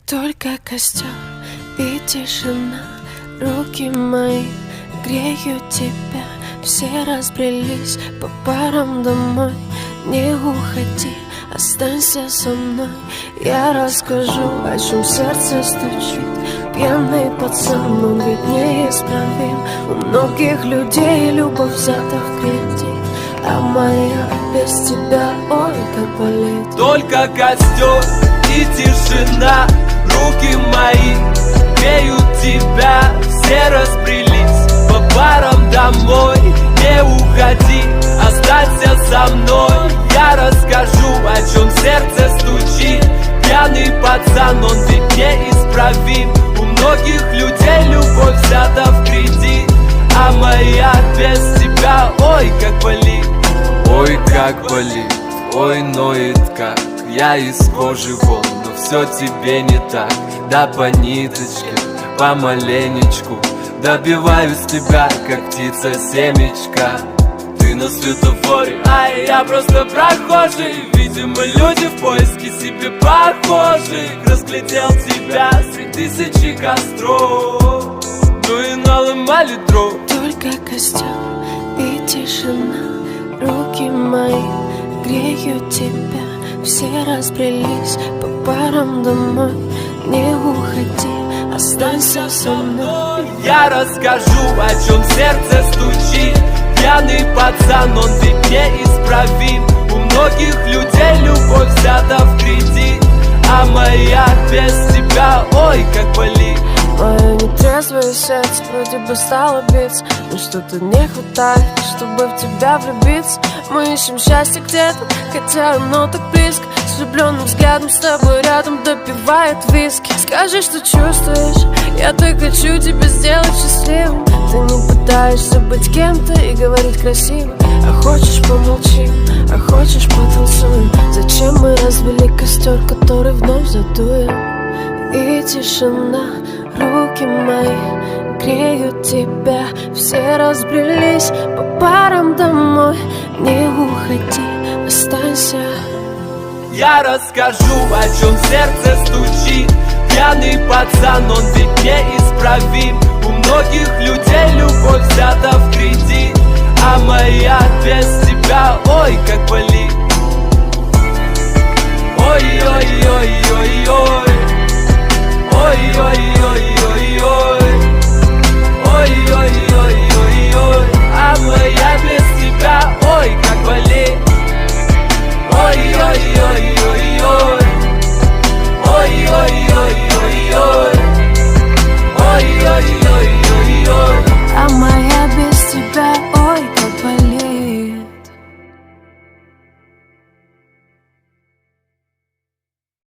Только костер и тишина, руки мои греют тебя. Все разбрелись по парам домой. Не уходи, останься со мной. Я расскажу, о чем сердце стучит. Пьяный пацан, он ведь неисправим. У многих людей любовь взята в кредит, а моя без тебя, ой, как болит. Только костер и тишина, руки мои греют тебя. Все разбрелись по парам домой. Не уходи, останься со мной. Я расскажу, о чем сердце стучит. Пьяный пацан, он ведь неисправим. У многих людей любовь взята в кредит, а моя без тебя, ой, как болит. Ой, как болит, ой, ноет как. Я из кожи вон, но все тебе не так. Да по ниточке, помаленечку добиваюсь тебя, как птица семечка. Ты на светофоре, а я просто прохожий. Видимо, люди в поиске себе похожих. Разглядел тебя среди тысячи костров, ну и наломали дров. Только костер и тишина, руки мои греют тебя. Все разбрелись по парам домой. Не уходи, останься со мной. Я расскажу, о чем сердце стучит. Пьяный пацан, он ведь неисправим. У многих людей любовь взята в кредит, а моя без тебя, ой, как болит. Мое нетрезвое сердце вроде бы стало биться, но что-то не хватает, чтобы в тебя влюбиться. Мы ищем счастье где-то, хотя оно так близко. С влюбленным взглядом с тобой рядом допивает виски. Скажи, что чувствуешь, я так хочу тебя сделать счастливым. Ты не пытаешься быть кем-то и говорить красиво. А хочешь помолчим, а хочешь потанцуем. Зачем мы развели костер, который вновь задуем? И тишина, руки мои греют тебя. Все разбрелись по парам домой. Не уходи, останься. Я расскажу, о чем сердце стучит. Пьяный пацан, он ведь неисправим. У многих людей любовь взята в кредит, а моя без тебя, ой, как болит. Ой-ой-ой-ой-ой.